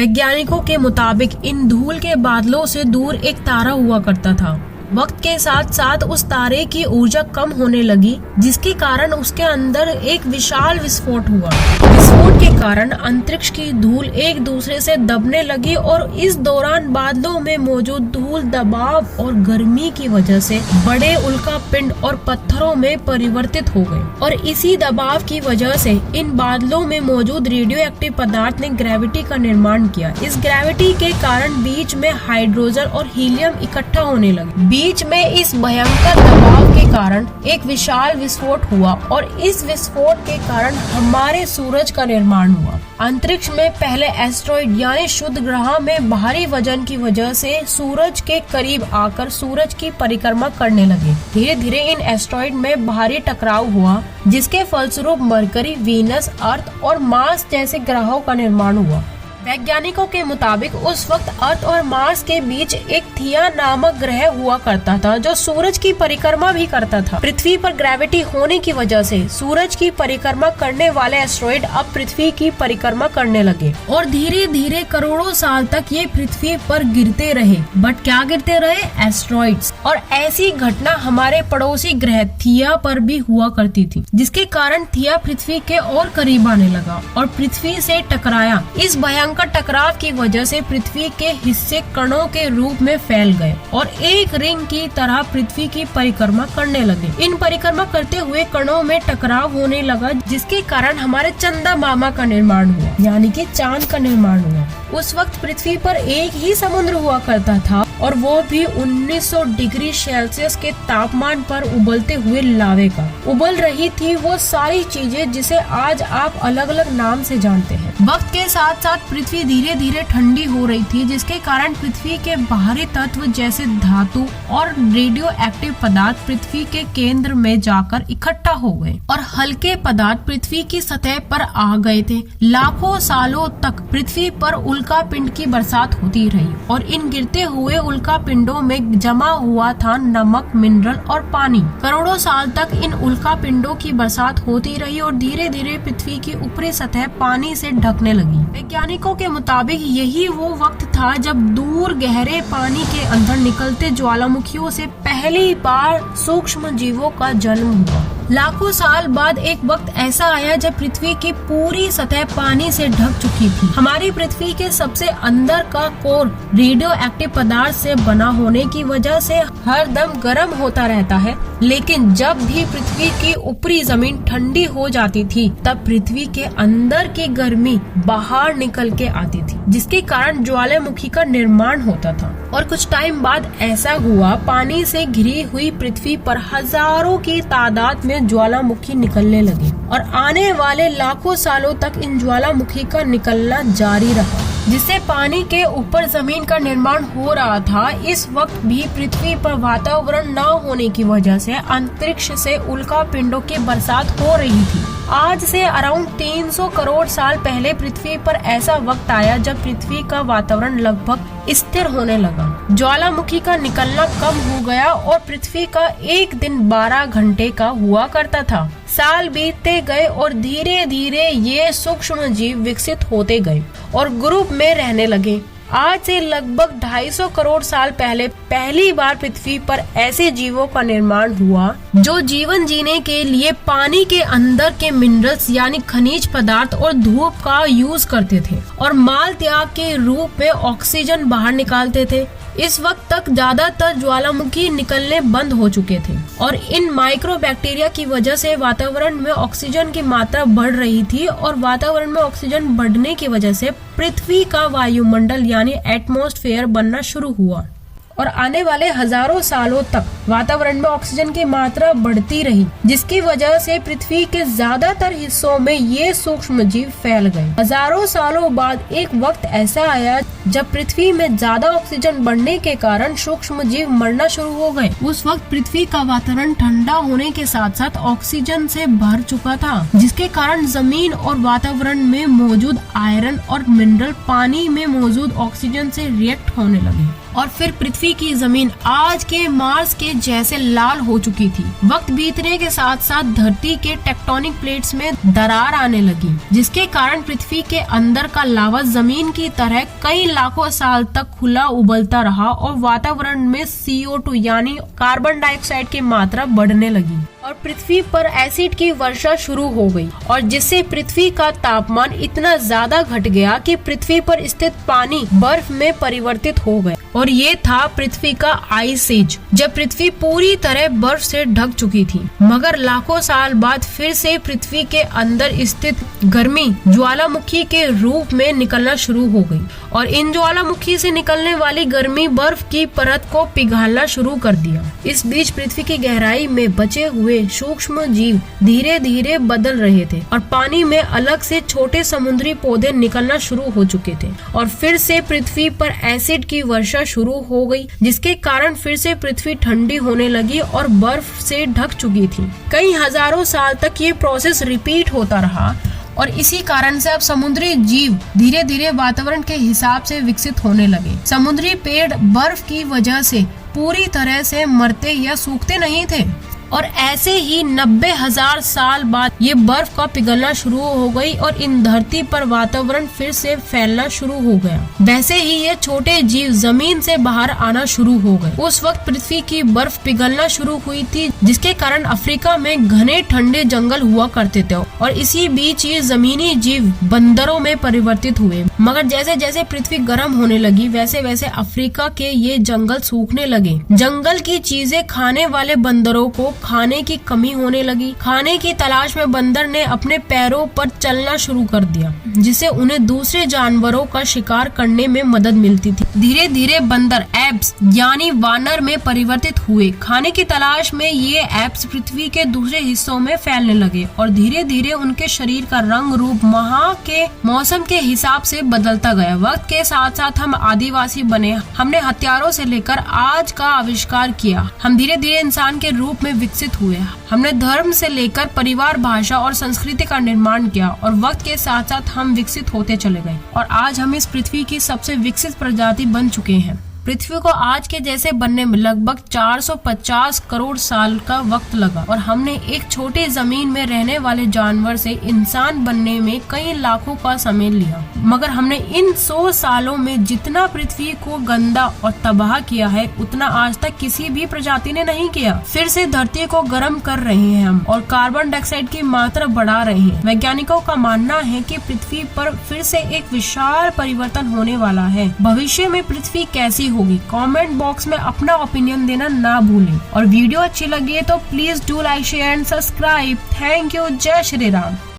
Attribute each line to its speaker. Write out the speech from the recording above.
Speaker 1: वैज्ञानिकों के मुताबिक इन धूल के बादलों से दूर एक तारा हुआ करता था। वक्त के साथ साथ उस तारे की ऊर्जा कम होने लगी, जिसके कारण उसके अंदर एक विशाल विस्फोट हुआ। विस्फोट के कारण अंतरिक्ष की धूल एक दूसरे से दबने लगी और इस दौरान बादलों में मौजूद धूल दबाव और गर्मी की वजह से बड़े उल्कापिंड और पत्थरों में परिवर्तित हो गए और इसी दबाव की वजह से इन बादलों में मौजूद रेडियो एक्टिव पदार्थ ने ग्रेविटी का निर्माण किया। इस ग्रेविटी के कारण बीच में हाइड्रोजन और हीलियम इकट्ठा होने लगे। बीच में इस भयंकर दबाव के कारण एक विशाल विस्फोट हुआ और इस विस्फोट के कारण हमारे सूरज का निर्माण हुआ। अंतरिक्ष में पहले एस्ट्रॉइड यानी शुद्ध ग्रह में भारी वजन की वजह से सूरज के करीब आकर सूरज की परिक्रमा करने लगे। धीरे धीरे इन एस्ट्रॉइड में भारी टकराव हुआ, जिसके फलस्वरूप मरकरी, वीनस, अर्थ और मार्स जैसे ग्रहों का निर्माण हुआ। वैज्ञानिकों के मुताबिक उस वक्त अर्थ और मार्स के बीच एक थिया नामक ग्रह हुआ करता था जो सूरज की परिक्रमा भी करता था। पृथ्वी पर ग्रेविटी होने की वजह से सूरज की परिक्रमा करने वाले एस्ट्रॉइड अब पृथ्वी की परिक्रमा करने लगे और धीरे धीरे करोड़ों साल तक ये पृथ्वी पर गिरते रहे। बट क्या गिरते रहे? एस्ट्रॉइड्स। और ऐसी घटना हमारे पड़ोसी ग्रह थिया पर भी हुआ करती थी, जिसके कारण थिया पृथ्वी के और करीब आने लगा और पृथ्वी से टकराया। इस भयंकर टकराव की वजह से पृथ्वी के हिस्से कणों के रूप में फैल गए और एक रिंग की तरह पृथ्वी की परिक्रमा करने लगे। इन परिक्रमा करते हुए कणों में टकराव होने लगा, जिसके कारण हमारे चंदा मामा का निर्माण हुआ, यानी कि चांद का निर्माण हुआ। उस वक्त पृथ्वी पर एक ही समुद्र हुआ करता था और वो भी 1900 डिग्री सेल्सियस के तापमान पर उबलते हुए लावे का। उबल रही थी वो सारी चीजें जिसे आज आप अलग अलग नाम से जानते हैं। वक्त के साथ साथ पृथ्वी धीरे धीरे ठंडी हो रही थी, जिसके कारण पृथ्वी के बाहरी तत्व जैसे धातु और रेडियो एक्टिव पदार्थ पृथ्वी के केंद्र में जाकर इकट्ठा हो गए और हल्के पदार्थ पृथ्वी की सतह पर आ गए थे। लाखों सालों तक पृथ्वी पर उल्का पिंड की बरसात होती रही और इन गिरते हुए उल्का पिंडों में जमा हुआ था नमक, मिनरल और पानी। करोड़ों साल तक इन उल्का पिंडों की बरसात होती रही और धीरे धीरे पृथ्वी की ऊपरी सतह पानी से ढकने लगी। वैज्ञानिकों के मुताबिक यही वो वक्त था जब दूर गहरे पानी के अंदर निकलते ज्वालामुखियों से पहली बार सूक्ष्म जीवों का जन्म हुआ। लाखों साल बाद एक वक्त ऐसा आया जब पृथ्वी की पूरी सतह पानी से ढक चुकी थी। हमारी पृथ्वी के सबसे अंदर का कोर रेडियो एक्टिव पदार्थ से बना होने की वजह से हर दम गर्म होता रहता है, लेकिन जब भी पृथ्वी की ऊपरी जमीन ठंडी हो जाती थी तब पृथ्वी के अंदर की गर्मी बाहर निकल के आती थी, जिसके कारण ज्वालामुखी का निर्माण होता था। और कुछ टाइम बाद ऐसा हुआ, पानी से घिरी हुई पृथ्वी पर हजारों की तादाद में ज्वालामुखी निकलने लगी और आने वाले लाखों सालों तक इन ज्वालामुखी का निकलना जारी रहा, जिससे पानी के ऊपर जमीन का निर्माण हो रहा था। इस वक्त भी पृथ्वी पर वातावरण न होने की वजह से अंतरिक्ष से उल्का पिंडों की बरसात हो रही थी। आज से अराउंड 300 करोड़ साल पहले पृथ्वी पर ऐसा वक्त आया जब पृथ्वी का वातावरण लगभग स्थिर होने लगा। ज्वालामुखी का निकलना कम हो गया और पृथ्वी का एक दिन 12 घंटे का हुआ करता था। साल बीतते गए और धीरे धीरे ये सूक्ष्म जीव विकसित होते गए और ग्रुप में रहने लगे। आज से लगभग 250 करोड़ साल पहले पहली बार पृथ्वी पर ऐसे जीवों का निर्माण हुआ जो जीवन जीने के लिए पानी के अंदर के मिनरल्स यानी खनिज पदार्थ और धूप का यूज करते थे और माल त्याग के रूप में ऑक्सीजन बाहर निकालते थे। इस वक्त तक ज्यादातर ज्वालामुखी निकलने बंद हो चुके थे और इन माइक्रो बैक्टीरिया की वजह से वातावरण में ऑक्सीजन की मात्रा बढ़ रही थी और वातावरण में ऑक्सीजन बढ़ने की वजह से पृथ्वी का वायुमंडल यानी एटमॉस्फेयर बनना शुरू हुआ और आने वाले हजारों सालों तक वातावरण में ऑक्सीजन की मात्रा बढ़ती रही, जिसकी वजह से पृथ्वी के ज्यादातर हिस्सों में ये सूक्ष्म जीव फैल गए। हजारों सालों बाद एक वक्त ऐसा आया जब पृथ्वी में ज्यादा ऑक्सीजन बढ़ने के कारण सूक्ष्म जीव मरना शुरू हो गए। उस वक्त पृथ्वी का वातावरण ठंडा होने के साथ साथ ऑक्सीजन से भर चुका था, जिसके कारण जमीन और वातावरण में मौजूद आयरन और मिनरल पानी में मौजूद ऑक्सीजन से रिएक्ट होने लगे और फिर पृथ्वी की जमीन आज के मार्स के जैसे लाल हो चुकी थी। वक्त बीतने के साथ साथ धरती के टेक्टोनिक प्लेट्स में दरार आने लगी, जिसके कारण पृथ्वी के अंदर का लावा जमीन की तरह कई लाखों साल तक खुला उबलता रहा और वातावरण में CO2 यानी कार्बन डाइऑक्साइड की मात्रा बढ़ने लगी और पृथ्वी पर एसिड की वर्षा शुरू हो गई, और जिससे पृथ्वी का तापमान इतना ज्यादा घट गया कि पृथ्वी पर स्थित पानी बर्फ में परिवर्तित हो गया। और ये था पृथ्वी का आइस एज, जब पृथ्वी पूरी तरह बर्फ से ढक चुकी थी। मगर लाखों साल बाद फिर से पृथ्वी के अंदर स्थित गर्मी ज्वालामुखी के रूप में निकलना शुरू हो गई, और इन ज्वालामुखी से निकलने वाली गर्मी बर्फ की परत को पिघालना शुरू कर दिया। इस बीच पृथ्वी की गहराई में बचे हुए सूक्ष्म जीव धीरे धीरे बदल रहे थे और पानी में अलग से छोटे समुद्री पौधे निकलना शुरू हो चुके थे, और फिर से पृथ्वी पर एसिड की वर्षा शुरू हो गई, जिसके कारण फिर से पृथ्वी ठंडी होने लगी और बर्फ से ढक चुकी थी। कई हजारों साल तक ये प्रोसेस रिपीट होता रहा, और इसी कारण से अब समुद्री जीव धीरे धीरे वातावरण के हिसाब से विकसित होने लगे। समुद्री पेड़ बर्फ की वजह से पूरी तरह से मरते या सूखते नहीं थे, और ऐसे ही 90,000 साल बाद ये बर्फ का पिघलना शुरू हो गई और इन धरती पर वातावरण फिर से फैलना शुरू हो गया। वैसे ही ये छोटे जीव जमीन से बाहर आना शुरू हो गए। उस वक्त पृथ्वी की बर्फ पिघलना शुरू हुई थी, जिसके कारण अफ्रीका में घने ठंडे जंगल हुआ करते थे, और इसी बीच ये जमीनी जीव बंदरों में परिवर्तित हुए। मगर जैसे जैसे पृथ्वी गर्म होने लगी वैसे वैसे अफ्रीका के ये जंगल सूखने लगे। जंगल की चीजें खाने वाले बंदरों को खाने की कमी होने लगी। खाने की तलाश में बंदर ने अपने पैरों पर चलना शुरू कर दिया, जिससे उन्हें दूसरे जानवरों का शिकार करने में मदद मिलती थी। धीरे धीरे बंदर एप्स यानी वानर में परिवर्तित हुए। खाने की तलाश में ये एप्स पृथ्वी के दूसरे हिस्सों में फैलने लगे, और धीरे धीरे उनके शरीर का रंग रूप वहाँ के मौसम के हिसाब से बदलता गया। वक्त के साथ साथ हम आदिवासी बने, हमने हथियारों से लेकर आज का आविष्कार किया। हम धीरे धीरे इंसान के रूप में विकसित हुए। हमने धर्म से लेकर परिवार, भाषा और संस्कृति का निर्माण किया, और वक्त के साथ साथ हम विकसित होते चले गए, और आज हम इस पृथ्वी की सबसे विकसित प्रजाति बन चुके हैं। पृथ्वी को आज के जैसे बनने में लगभग 450 करोड़ साल का वक्त लगा, और हमने एक छोटी जमीन में रहने वाले जानवर से इंसान बनने में कई लाखों का समय लिया। मगर हमने इन 100 सालों में जितना पृथ्वी को गंदा और तबाह किया है, उतना आज तक किसी भी प्रजाति ने नहीं किया। फिर से धरती को गर्म कर रहे हैं हम, और कार्बन डाइऑक्साइड की मात्रा बढ़ा रहे हैं। वैज्ञानिकों का मानना है कि पृथ्वी पर फिर से एक विशाल परिवर्तन होने वाला है। भविष्य में पृथ्वी कैसी होगी, कमेंट बॉक्स में अपना ओपिनियन देना ना भूलें, और वीडियो अच्छी लगी है तो please do like, share and subscribe. Thank you. जय श्री राम।